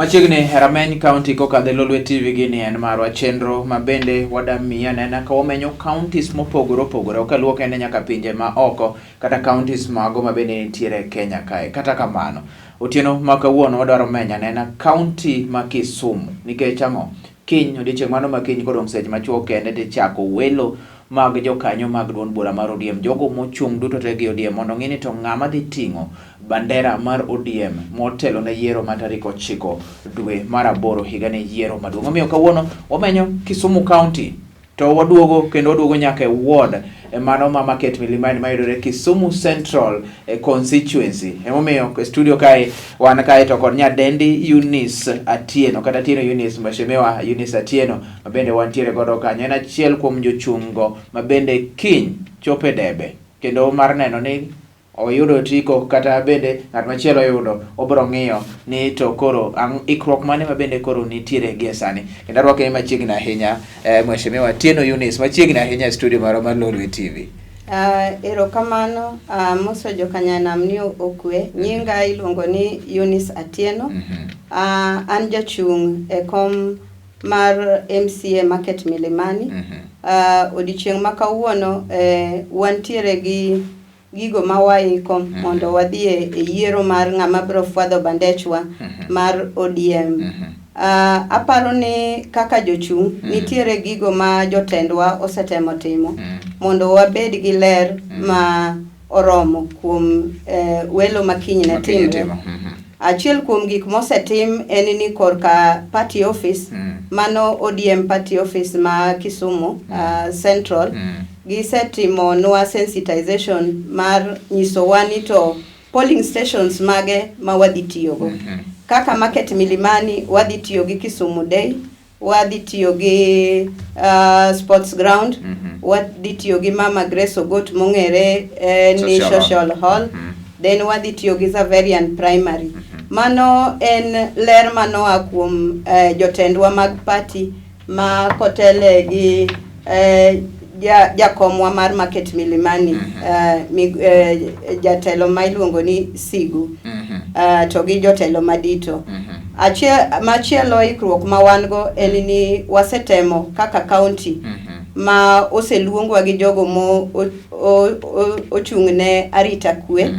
Machiegni Rameny County kokadhe Lolwe Tv gini en marwa chenro mabende wadamiya nena ka wamenyo counties mopogore opogore okaluwo kende nyaka pinje ma oko kata counties mago mabende nitiere Kenya kae. Kata kamano otieno ma kawuono wadwaro menya nena county ma Kisumu nikech ang'o kiny odiochieng' mano ma kiny kodong' seche machuok kende tichako welo mag jokanyo mag duond bura mar ODM jogo mochung' duto te gi ODM mondo ng'ini to ng'ama dhi ting'o bandera mar ODM motelo na yiero ma tarik 9 dwe mar 8 higa ne yiero maduong'. Omiyo kawuono wamenyo Kisumu County to waduogo nyaka e ward mano ma Market Milimani mayudore Kisumu Central constituency. Emomiyo studio kae wan kae to kod nyadendi Eunice Atieno kata Atieno Eunice Mashemewa Eunice Atieno mabende wantiere godo kanyo en achiel kuom jochungo mabende kiny chope debe kendo mar neno ni oyudo tiko kata bende ng'at machielo yudo obro ng'iyo ni to koro Hikruok mane mabende koro nitiere gie sani kendo arwake machiegni ahinya Mheshimiwa Atieno Eunice machiegni ahinya e studio mar Lolwe TV. Erokamano moso jokanyanam ni okwe nyinga iluongo ni Eunice Atieno. An jachung' e kom mar MCA Market Milimani. Odiochieng' ma kawuono wantiere gi gigo mawaiko mondo wadhie e yiero mar ng'ama bro fwadho bandechwa mar ODM. Aparo ni kaka jochung' nitiere gigo ma jotendwa osetemo timo mondo wabed gi ler ma oromo kuom welo makiny na timo. Achiel kuom gik mosetim en ni korka party office mano ODM party office ma Kisumu Central gisetimo nwa sensitization mar nyisowa ni to polling stations mage ma wadhi tiyogo. Kaka Market Milimani wadhi tiyo gi Kisumu Day, wadhi tiyo gi sports ground, wadhi tiyo gi Mama Grace Ogot mong'ere ni social hall, then wadhi tiyo gi Zaverian primary. Mano en ler manoa kuom jotendwa mag party ma kotele gi jakomwa mar Market Milimani jatelo ma iluongo ni Sigu to gi jotelo madito. Machielo Hikruok ma wan go en ni wasetemo kaka county ma oseluongwa gi jogo mo ochung'ne arita kwe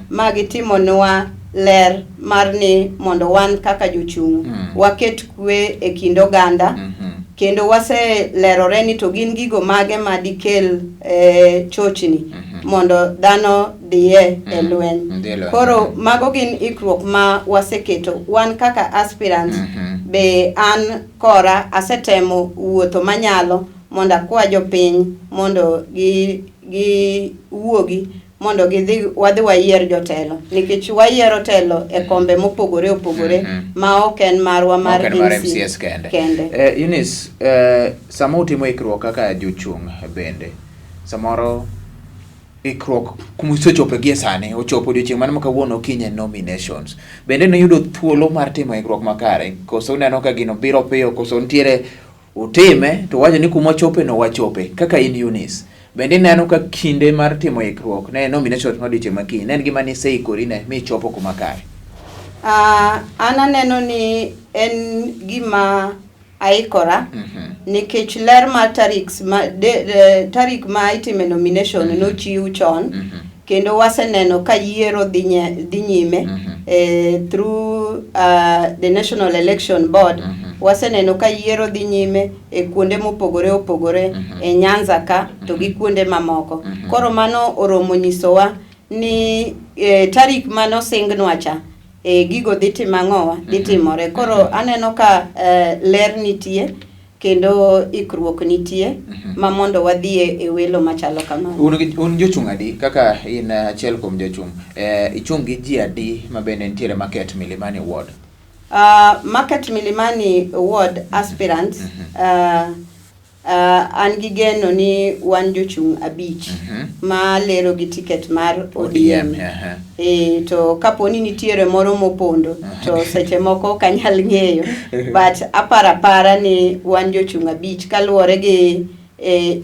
ma gitimonwa ler mar ni mondo wan kaka jochung' waket kwe e kind oganda kendo wase lerore ni to gin gigo mage ma dikel chochni mondo dhano dhiye e lweny. Koro mago gin Hikruok ma waseketo wan kaka aspirants. Be an kora asetemo wuotho manyalo mondo akwa jopiny mondo gi wuogi mondo wadhi wayier jotelo nikech wayiero telo e kombe mopogore opogore ma ok en marwa mar MCS kende. Eunice, sama utimo Hikruok kaka jochung' bende samoro Hikruok kumisechope gie sani ochopo odiochieng' mane makawuono kinye nominations bende ne yudo thuolo mar timo Hikruok makare koso uneno ka gino biro piyo koso ntiere utime to wacho ni kuma chope no wachope kaka in Eunice bende neno ka kinde mar timo Hikruok ne nominations odiochieng' makiny ne en gima ni seikori ne mi chopo kuma kare? Ana neno ni en gima aikora nikech ler mar tarik ma itime nomination no chiu chon kendo waseneno ka yiero dhi nyime through the National Election Board. Waseneno ka yiero dhi nyime e kuonde mopogore opogore e Nyanza ka to gi kuonde mamoko. Koro mano oromo nyisowa ni tarik mano singnwa cha gigo dhi timang'owa dhi timore. Koro aneno ka ler nitie kendo Hikruok nitie ma mondo wadhie e welo machalo kamano. Un jochung' adi kaka in achiel kuom jochung' ichung' gi ji adi mabende nitiere Market Milimani ward? Market Milimani ward aspirants an gi geno ni wan jochung' 5 ma lero gi ticket mar ODM. To kaponi nitiere moro mopondo to seche moko kanyal ng'eyo but apara ni wan jochung' 5 kaluwore gi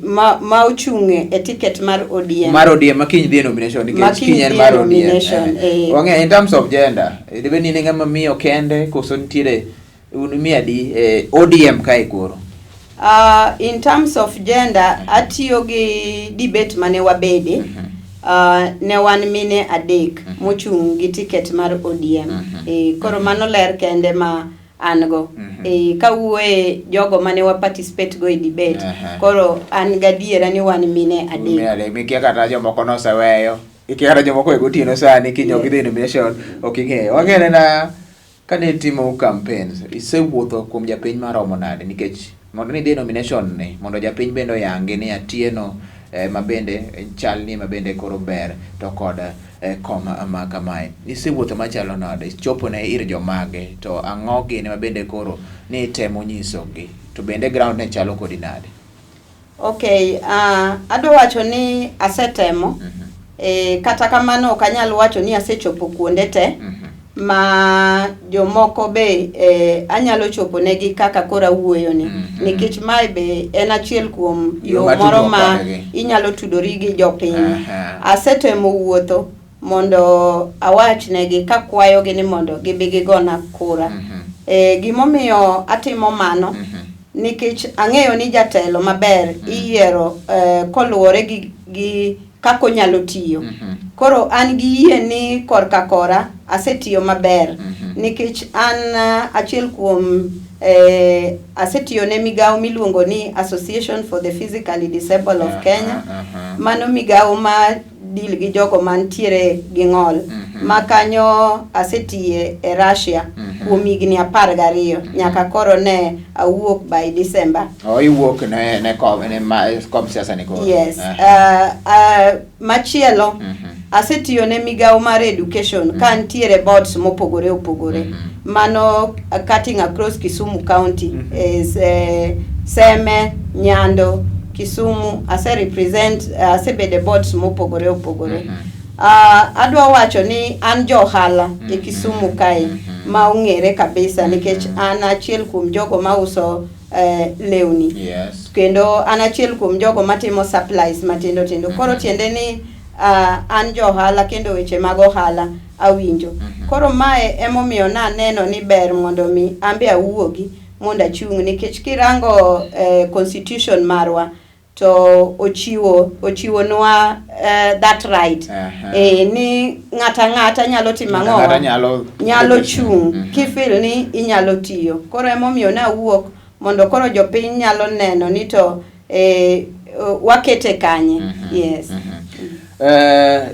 ma ochung' e ticket mar ODM. Mar ODM makiny dhi nomination nikech kiny en mar ODM. Wang'e in terms of gender, debe ni ng'ama miyo kende koso nitiere miadi ODM kae koro. In terms of gender, atiyo gi debate mane wabede. Ne wan mine adek mochung' gi ticket mar ODM. Koro mano ler kende ma an go. Kawuoye jogo mane wa participate go e debate. Koro an gadiera ni wan mine adek. Mine adek, mikia kata jomoko noseweyo. Ikia kata jomoko e gotieno sani kinyo gidhi nomination ok ing'eyo. Wang'ere na kane timo campaigns, isewuotho kuom japiny maromo nade nikech mondo ni dhi nomination ni mondo japiny bende oyangi ni Atieno mabende chalni mabende koro ber to kod koma ma kamae. Isewuotho machalo nade, chopo ne ir jomage to ang'o gini mabende koro ni temo nyisogi to bende ground ne chalo kodi nade? Okay, ado wacho ni asetemo. Kata kamano ok anyal wacho ni asechopo kuonde te. Ma jomoko be anyalo chopo negi kaka kora wuoyo ni nikech mai be en achiel kuom yo moro ma inyalo tudori gi jopiny. Asetemo wuotho mondo awach negi kakwayo gi ni mondo gibi gigona kura. Gimomiyo atimo mano nikech ang'eyo ni jatelo maber iyiero koluwore gi kako nyalo tiyo. Koro an gi yie ni korka kora asetiyo maber nikech an achiel kuom asetiyo ne migawo miluongo ni Association for the Physically Disabled of Kenya. Mano migawo ma deal gi jogo mantiere gi ng'ol. Makanyo asetiye e Russia kuom higni 12 nyaka koro ne awuok by December. Iwuok ne kom siasa ni koro. Yes. Machielo asetiyo ne migawo mar education ka ntiere boards mopogore opogore. Mano cutting across Kisumu County is Seme, Nyando, Kisumu, asebede boards mopogore opogore. Adwa wacho ni an johala e Kisumu kae ma ong'ere kabisa nikech an achiel kuom jogo ma uso lewni. Kendo an achiel kuom jogo matimo supplies matindo tindo. Koro tiende ni an johala kendo weche mag ohala awinjo. Koro mae emomiyo na neno ni ber mondo mi ambe awuogi mondo achung' nikech kirango constitution marwa to ochiwo nwa that right. Ni ng'ata nyalo timo ang'o, nyalo chung' kifil ni inyalo tiyo. Koro emomiyo na wuok mondo koro jopiny nyalo neno ni to wakete kanye. Yes.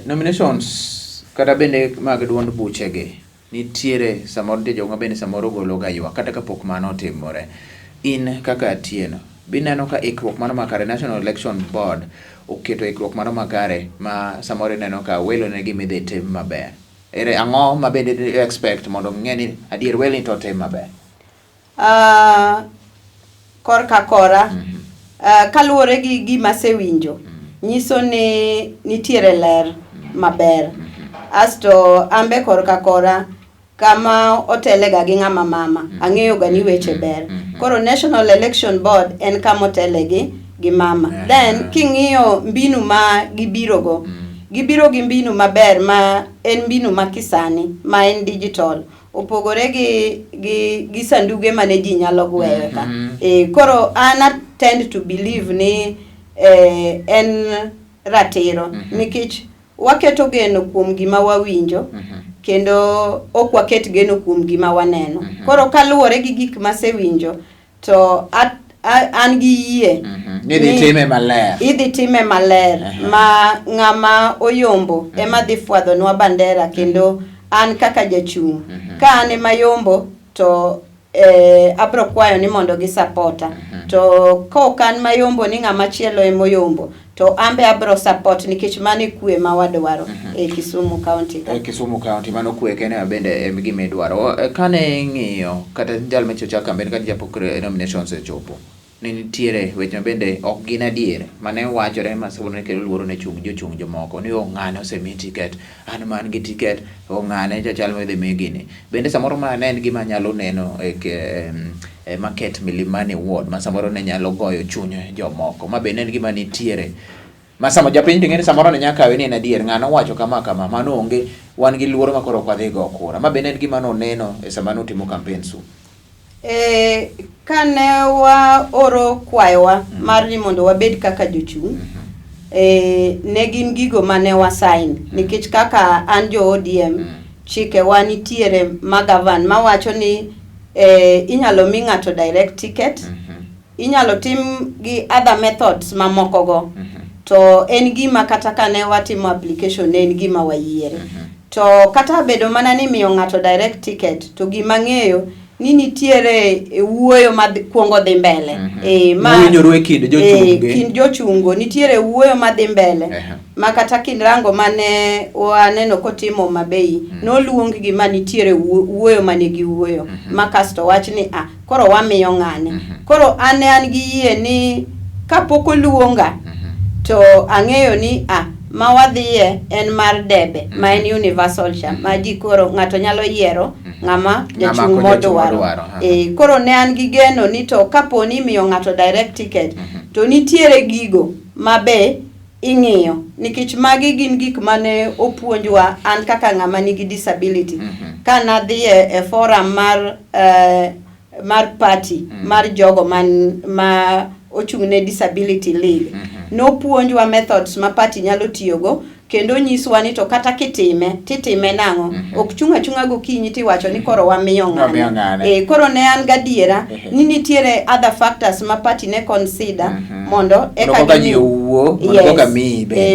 Nominations kata bende mag duond buchege nitiere samoro de jogo bende samoro golo ga ywa kata kapok mano timore. In kaka Atieno bineno ka Hikruok mano makare National Election Board oketo Hikruok mano makare ma samoro neno ka Welo ne gimi dhi tim maber. Ere ang'o ma bende expect mondo ng'eni adier Welo to tim maber? Korka kora kaluwore gi gima sewinjo nyiso ni nitiere ler maber. Asto ambe korka kora kama otelega gi ng'ama mama ang'eyo ga ni weche ber. Koro National Election Board en kama otelegi gi mama. Then king'iyo mbinu ma gibirogo gibiro gi mbinu maber ma en mbinu makisani ma en digital opogore gi sanduge mane ji nyalo gweyo ka. Koro ana tend to believe ni en ratiro nikech waketo geno kuom gima wawinjo kendo ok waket geno kuom gima waneno. Koro kaluwore gi gik masewinjo to an gi yie idhi time maler ma ng'ama oyombo ema dhi fwadho nwa bandera kendo an kaka jachung' ka an ema yombo to abro kwayo ni mondo gi supporta. To kan mayombo ni ng'ama chielo emo yombo to ambe abro support nikech mane kwe ma wadwaro e Kisumu County. Kisumu County mano kwe kene bende gima idwaro. Kane ng'iyo kata jal mechocha kamben kata japokre nominations e chopo ni nitiere weche bende ok gin adier mane wachore masabone kelo luoro ne jochung' jomoko ni ng'ane osemi ticket an man gi ticket ng'ane jachal medhe megini bende samoro ma ne en gima nyalo neno market Milimani Ward ma samoro ne nyalo goyo chuny jomoko ma be en gima nitiere ma samo japiny ting'eni samoro ne nyaka weni en adier ng'ano wacho kama mano onge wan gi luoro ma koro kwadhi go kura ma be en gima noneno e sama notimo campaign su kane wa oro kwayowa mar ni mondo wabed kaka jochung ne gin gigo mane wa sign nikech kaka an jo ODM chike wa nitiere magavan mawacho ni inyalo mi ng'ato direct ticket inyalo tim gi other methods mamoko go to en gima kata kane watimo application en gima wayiere to kata bedo mana ni miyo ng'ato direct ticket to gima ng'eyo ni nitiere wuoyo ma kuongo dhi mbele ma winjoru e kind jochunge kind jochungo nitiere wuoyo ma dhi mbele ma kata kin rango mane waneno kotimo mabei no luong gi ma nitiere wuoyo mane gi wuoyo ma kasto wach ni koro wamiyo ng'ane koro an gi yie ni kapok oluonga to ang'eyo ni ma wadhiye en mar debe ma en universal cha ma ji koro ng'ato nyalo yiero ng'ama jachung' modwaro koro ne an gi geno ni to kapo ni miyo ng'ato direct ticket to nitiere gigo mabe ing'iyo nikech magi gin gik mane opuonjwa an kaka ng'ama nigi disability kana dhiye e forum mar party mar jogo ma ochung'ne disability league no puonjwa methods ma party nyalo tiyogo kendo nyiswa ni to kata titime nang'o ok chunga gokinyi tiwacho ni koro wamiyo ng'ane koro ne an gadiera ni nitiere other factors ma party ne consider mondo eka ji owuo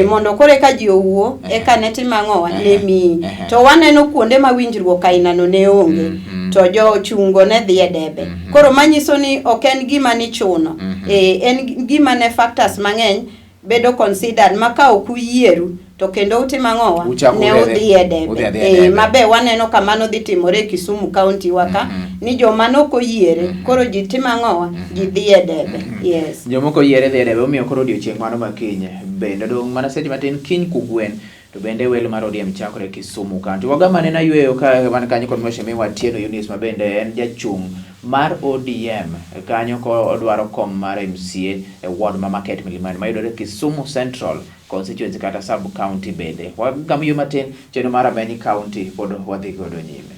mondo koro eka ji owuo eka ne timang'owa ne mi to waneno kuonde ma winjruok ainano ne onge to jochungo ne dhi e debe koro manyiso ni ok en gima ni chuno en gima ne factors mang'eny bedo considered maka ok uyieru to kendo utimang'owa ne udhi e debe mabe waneno kamano dhi timore Kisumu County waka ni joma noko yiere koro ji timang'owa ji dhi e debe jomoko yiere dhi e debe omiyo koro odiochieng' mano makinye bende dong' mana seche matin kiny kugwen to bende welo mar ODM chakore Kisumu County waga mane na yweyo ka wan kanyo kod Mheshimiwa Atieno Eunice ma bende en jachung' mar ODM kanyo ko odwaro kom mar MCA e ward ma market Milimani mayudore Kisumu Central constituency kata sub county bende waga miyo matin chenro mar Rameny County pod wadhi godo nyime.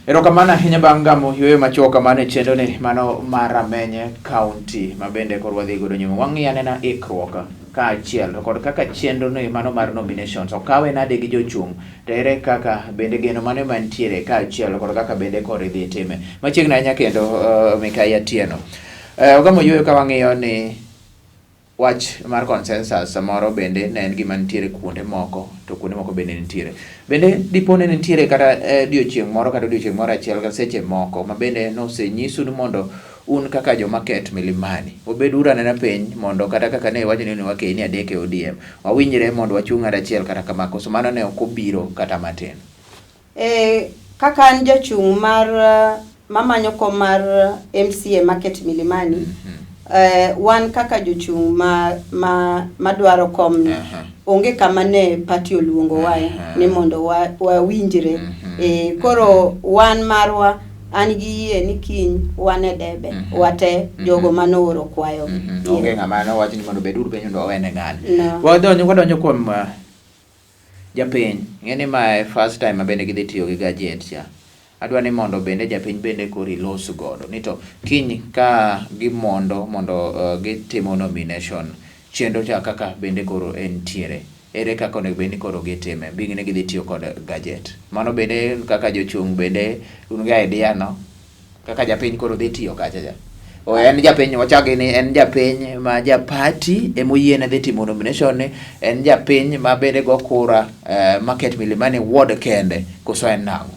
Erokamana ahinya bang' gamo yweyo machuok kamano chendo ni mano mar Rameny County ma bende kor wadhi godo nyime wang'i anena Hikruok ka achiel kod kaka chendo ni mano mar nominations okawe nade gi jochung' to ere kaka bende geno mane mantiere ka achiel kod kaka bende kor idhi time machiegni ahinya kendo Mikai Atieno ogamo yweyo ka wang'iyo ni wach mar consensus samoro bende ne en gima nitiere kuonde moko to kuonde moko bende nitiere bende dipone nitiere kata diochieng' moro kata diochieng' moro achiel ka seche moko ma bende nosenyisu ni mondo un kaka jo market Milimani obed ura nena piny mondo kata kaka ne wacho ni wakei ni adek e ODM wawinjre mondo wachung' achiel kata kama koso mano ne ok obiro kata matin kaka an jachung' mar mamanyo kom mar MCA market Milimani wan kaka jochung' madwaro kom onge kama ne party oluongo wae ni mondo wawinjre koro wan marwa an gi yie ni kiny wan e debe wate jogo manooro kwayo onge ng'ama no wacho ni mondo beduru penyo ndo wene ng'ani wadonjo kuom japiny ng'eni ma first time bende gidhi tiyo gi gadget cha adwa ni mondo bende japiny bende kori los godo ni to kiny ka gimondo mondo gitimo nomination chendo cha kaka bende koro entiere ere kaka onego bende koro gitime bing'ne gidhi tiyo kod gadget mano bende kaka jochung' bende un ga idea no kaka japiny koro dhi tiyo kacha O en japiny wachagi ni en japiny ma japati emoyiene dhi timo nomination ni, en japiny ma bende go kura Market Milimani ward kende koso en nango?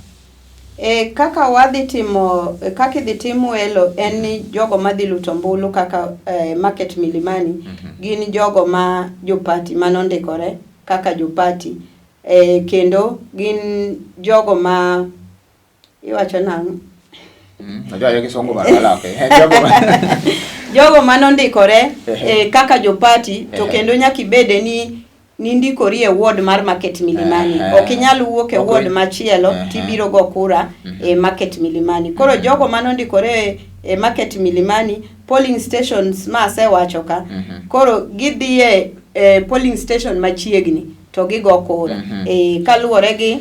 Kaka wadhi timo, kaka idhi timo Welo en ni jogo madhi luto mbulu kaka Market Milimani gin jogo ma jopati manondikore kaka jopati, kendo gin jogo ma iwacho nango jogo manondikore kaka jopati to kendo nyaka ibede ni nindikori e ward mar Market Milimani. Ok inyal wuok e ward machielo tibiro go kura e Market Milimani. Koro jogo manondikore e Market Milimani polling stations ma asewacho ka, koro gidhie polling station machiegni to gigo kura kaluwore gi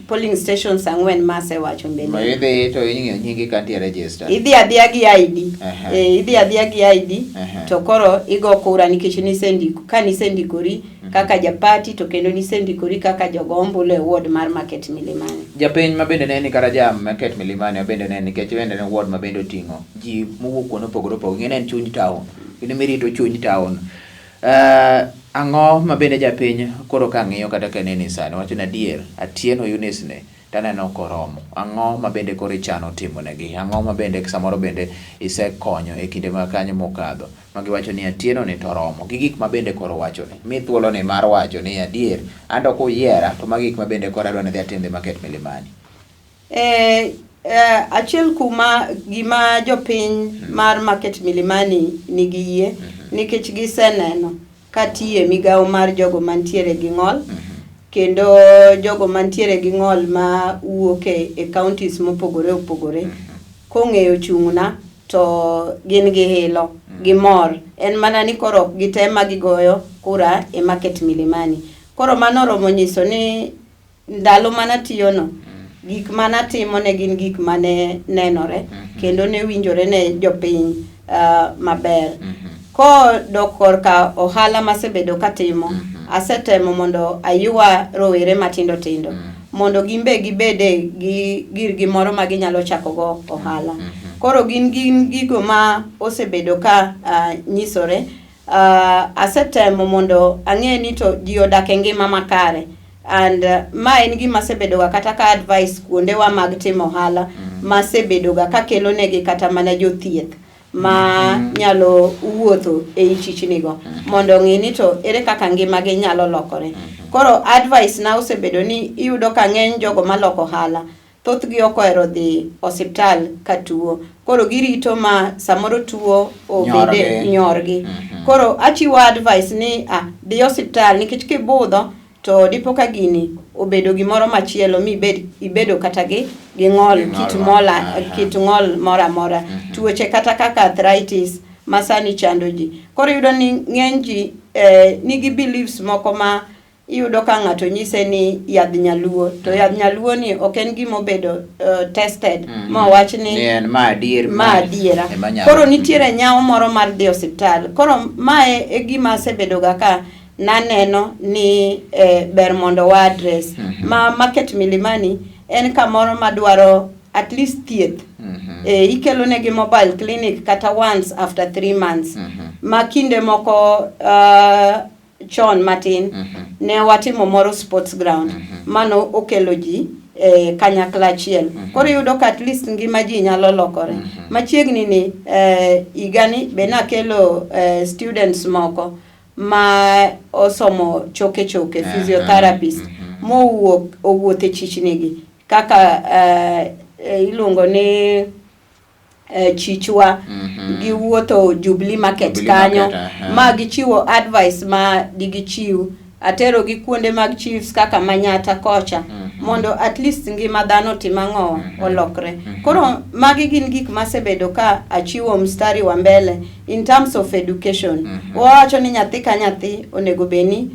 polling stations 4 ma asewacho mbele. Ma idhi to ing'eyo nyingi kantie register. Idhi adhiya gi ID. Idhi adhiya gi ID to koro igo kura nikech nisendiko, ka nisendikori kaka japati to kendo nisendikori kaka jogo ombulu e ward mar Market Milimani. Japiny ma bende neni kara jam Market Milimani bende neni nikech bende ne ward ma bende oting'o ji mowuok kuonde opogore opogore, ng'eni en chuny town, kendo mirito chuny town. Ang'o ma bende japiny koro kang'iyo kata kaneni sani wacho na adier Atieno Eunice ne taneno koromo, ang'o ma bende koro ichano timo negi, ang'o ma bende samoro bende isekonyo e kinde ma kanyo mokadho ma giwacho ni Atieno ni toromo gi gik ma bende koro wacho ni mi thuolo ni mar wacho ni adier ando kuyiera to ma gik ma bende koro adwa ni dhi atende Market Milimani? Achiel kuma gima jopiny mar Market Milimani nigi yie nikech giseneno katiye migawo mar jogo mantiere gi ng'ol, kendo jogo mantiere gi ng'ol ma wuok e counties mopogore opogore kong'eyo chung'na to gin gi hilo gi mor, en mana ni koro gitema gigoyo kura e Market Milimani. Koro mano romo nyiso ni ndalo manatiyono gik manatimo ne gin gik mane nenore kendo ne winjore ne jopiny maber. Ko dok korka ohala masebedo katimo, asetemo mondo ayua rowere matindo tindo mondo gimbe gibede gi girgi moro ma ginyalo chako go ohala. Koro gin gigo ma osebedo ka nyisore. Asetemo mondo ang'e ni to ji odak e ngima makare, and ma en gima sebedo ga kata ka advice kuonde wa mag timo ohala ma sebedo ga ka kelo negi kata mana jothieth ma nyalo wuotho e ichichni go mondo ng'i ni to ere kaka ngima gi nyalo lokore. Koro advice na osebedo ni iyudo ka ng'eny jogo maloko ohala thoth gi okoero dhi osiptal ka tuo, koro girito ma samoro tuo obede nyorgi. Koro achiwo advice ni dhi osiptal nikech kibudho to dipo ka gini obedo gimoro machielo mi ibedo kata gi ng'ol, kit ng'ol mora mora, tuoche kata kaka arthritis masani chando ji. Koro yudo ni ng'eny ji nigi beliefs moko ma iyudo ka ng'ato nyise ni yadh nyaluo, to yadh nyaluo ni ok en gima obedo tested ma wach ni ma adiera. Koro nitiere nyawo moro mar dhi osiptal. Koro mae e gima sebedo ga ka naneno ni ber mondo wa address ma Market Milimani en kamoro madwaro at least thieth. Ikelo negi mobile clinic kata once after 3 months. Ma kinde moko chon matin ne watimo moro sports ground mano okelo ji kanyakla achiel. Koro yudo ka at least ngima ji nyalo lokore. Machiegni ni igani be nakelo students moko ma osomo choke physiotherapist mowuothe chichnigi kaka iluongo ni chichwa giwuotho Jubilee Market kanyo ma gichiwo advice ma digichiw. Atero gi kuonde mag chiefs kaka Manyata kocha mondo at least ngima dhano timang'o olokre. Koro magi gin gik masebedo ka achiwo mstari wa mbele in terms of education. Wacho ni nyathi ka nyathi onego beni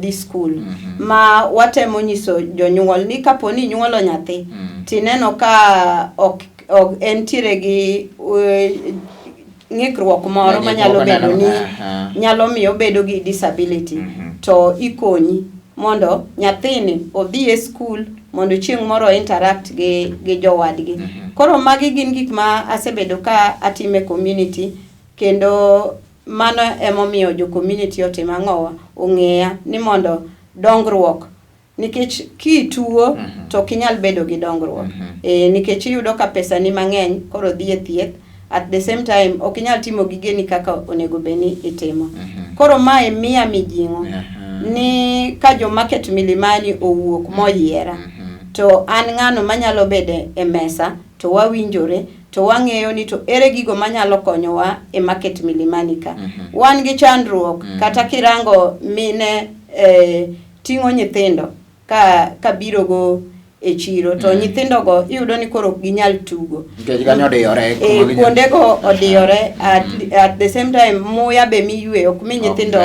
dhi school. Ma watemo nyiso jonyuol ni kaponi nyuolo nyathi tineno ka ok entiere gi Hikruok moro manyalo bedo ni nyalo miyo bedo gi disability to ikonyi mondo nyathini odhi e school mondo chieng' moro interact gi jowadgi. Koro magi gin gik ma asebedo ka atime community, kendo mano emomiyo jo community otimo ang'owa ong'eya ni mondo dongruok, nikech kituo to kinyal bedo gi dongruok. Nikech iyudo ka pesa ni mang'eny koro dhi e thieth, at the same time okinyal timo gigeni kaka onego beni itimo. Koro mae miya mijing'o ni ka jo market Milimani owuok moyiera, to an ng'ano manyalo bede e mesa to wawinjore to wang'eyo ni to ere gigo manyalo konyowa e market Milimani ka. Wan gi chandruok kata kirango mine ting'o nyithindo ka biro go e chiro, to nyithindo go iyudo ni koro ginyal tugo. Kuonde go odiyore, at the same time muya be miyue ok mi nyithindo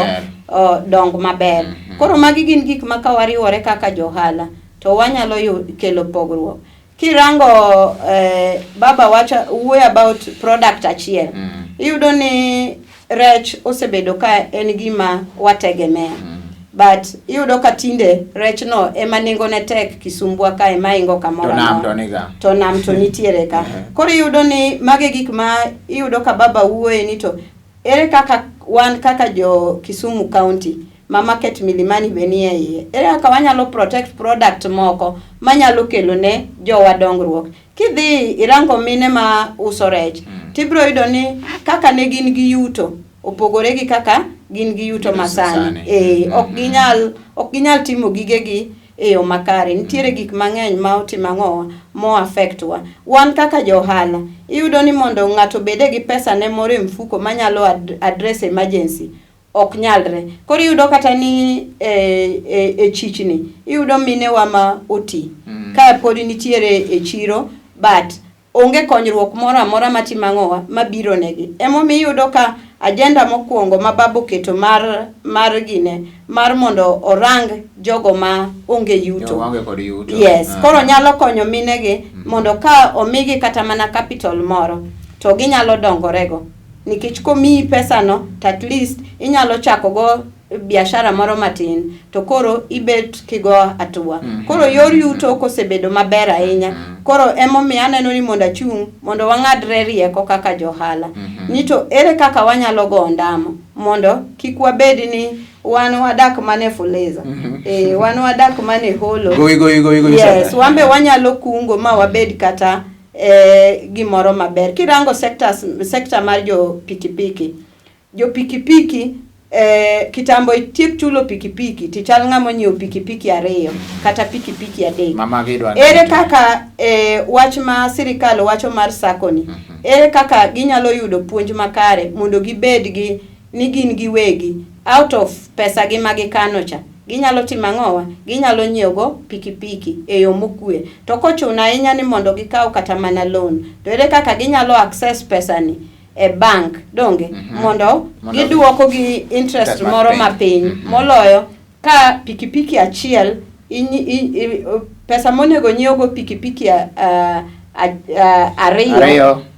dong maber. Koro magi gin gik ma kawariwore kaka johala to wanyalo kelo pogruok. Kirango baba wuoyo about product achiel, iyudo ni rech osebedo ka en gima wategemea. But iyudo ka tinde rech no ema nengo ne tek Kisumbwa ka ema ingo kamoro to nam to nitiere ka. Koro iyudo ni mage gik ma iyudo ka baba wuoye ni to ere kaka wan kaka jo Kisumu County ma market Milimani benie iye, ere kaka wanyalo protect product moko manyalo kelo ne jowa dongruok. Kidhi irango mine ma uso rech, tibro yudo ni kaka ne gin gi yuto opogore gi kaka gin gi yuto masani. Ok ginyal timo gigegi e yo makare. Nitiere gik mang'eny ma otimo ang'owa mo affect wa. Wan kaka johala, iyudo ni mondo ng'ato bede gi pesa ne moro e mfuko manyalo address emergency ok nyalre. Koro iyudo kata ni chichni, iyudo mine wa ma oti ka pod nitiere e chiro, but onge konyruok moro amora matimo ang'owa mabiro negi. Emomiyo iyudo ka agenda mokwongo ma babo keto mar gine mar mondo orang jogo ma onge yuto. Yes, koro nyalo konyo minegi mondo ka omigi kata mana capital moro to ginyalo dongorego. Nikech komiyi pesa no, at least inyalo chako go biashara moro matin, to koro ibet kigo atua. Koro yor yuto kosebedo maber ahinya. Koro emomiyo aneno ni mondo achung' mondo wang'adre rieko kaka johala. Ni to ere kaka wanyalo go ndamo mondo kik wabed ni wan wadak mane Fuleza. Wan wadak mane Holo. Yes, wambe wanyalo kungo ma wabed kata gimoro maber. Kirango sector mar jo pikipiki. Jo pikipiki kitambo itiek chulo pikipiki tichal ng'amo nyiewo pikipiki 2 kata pikipiki 3. Ere kaka wach ma sirikal wacho mar sakoni, ere kaka ginyalo yudo puonj makare mondo gibed gi ni gin giwegi out of pesa gi magikano cha ginyalo timo ang'owa, ginyalo nyiewo pikipiki e yo mokwe. To kochuna ahinya ni mondo gikaw kata mana loan, to ere kaka ginyalo access pesa ni e bank donge mondo giduoko gi interest moro mapiny moloyo ka pikipiki achiel pesa monego nyiewo pikipiki 2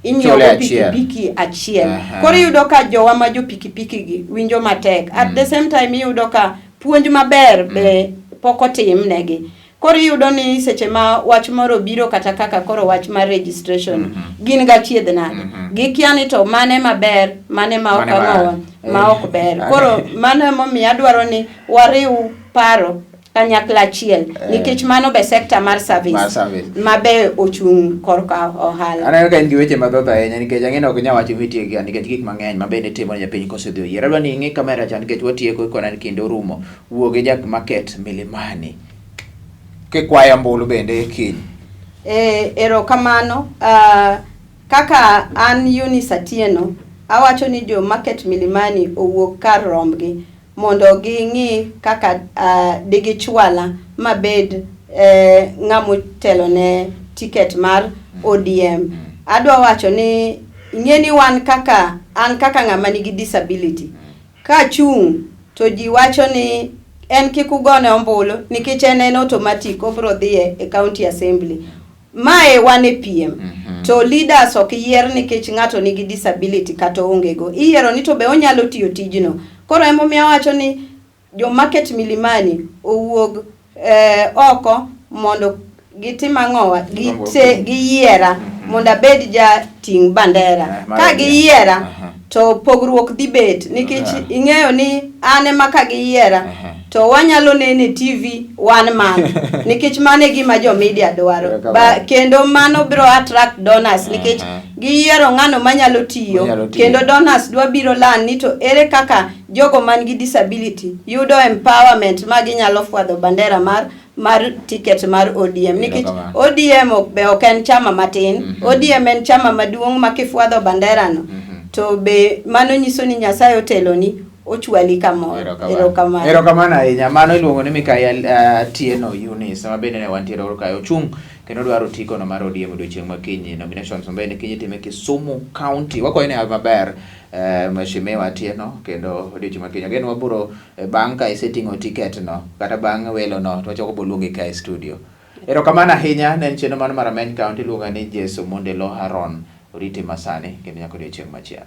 inyiewo pikipiki achiel. Koro yudo ka jowa ma jo pikipiki gi winjo matek. At the same time yudo ka puonj maber be poko tim negi. Koro yudo ni seche ma wach moro biro kata kaka koro wach mar registration gin ga chiedh nade. Gikiani to mane maber, mane ma ok ang'owa, ma ok ber. Koro mano emomiyo adwaro ni wariw paro kanyakla achiel, nikech mano be sector mar service mabe ochung' korka ohala. Aneno ka in gi weche mathoth ahinya, nikech ang'eno ok nyal wacho mitiegi nikech gik mang'eny ma bende timo ne piny kosedhi oyier. Adwaro ni ing'i kamera cha nikech watieko kona ni kendo rumo wuo gi jak market Milimani kwayo mbulu bende kiny. Erokamano. Kaka an Eunice Atieno, awacho ni jo market Milimani owuok kar rombgi mondo ging'i kaka digichwala mabed ng'amo telo ne ticket mar ODM. Adwa wacho ni ing'eni an kaka ng'ama nigi disability ka chung to ji wacho ni en kikugone ombulu nikech en automatic obro dhie e county assembly. Mae wane PM. To leaders ok yier nikech ng'ato nigi disability kata ongego. Iyiero ni to be onyalo tiyo tijno. Koro emomiyo wacho ni jo market Milimani owuog oko mondo gitim ang'owa giyiera mondo abed ja ting' bandera. Ka giyiera to pogruok dhi bet nikech ing'eyo ni an ema ka giyiera to wanyalo nene TV wan man nikech mane gima jo media dwaro kendo mano biro attract donors nikech giyiero ng'ano manyalo tiyo kendo donors dwa biro lan ni to ere kaka jogo man gi disability yudo empowerment ma ginyalo fwadho bandera mar ticket mar ODM nikech ODM be ok en chama matin. ODM en chama maduong' ma kifwadho bandera no to be mano nyiso ni Nyasaye otelo ni ochwali kamoro. Erokamano ahinya. Mano iluongo ni Mikael Atieno Eunice ma bende ne wantiere kae ochung' kendo dwaro tiko no mar ODM odiochieng' makinyi. Nominations mbele kinyi time Kisumu County. Wako ine maber Mheshimiwa Atieno kendo odiochieng' makinyi. Ageno waburo bang' ka iseting'o ticket no kata bang' welo no to wachako boluongi ka e studio. Erokamano ahinya. Ne en chenro mar Rameny County luonga ni Jeso Mondelo Haron. Oriti masani kendo nyaka odiochieng' machielo.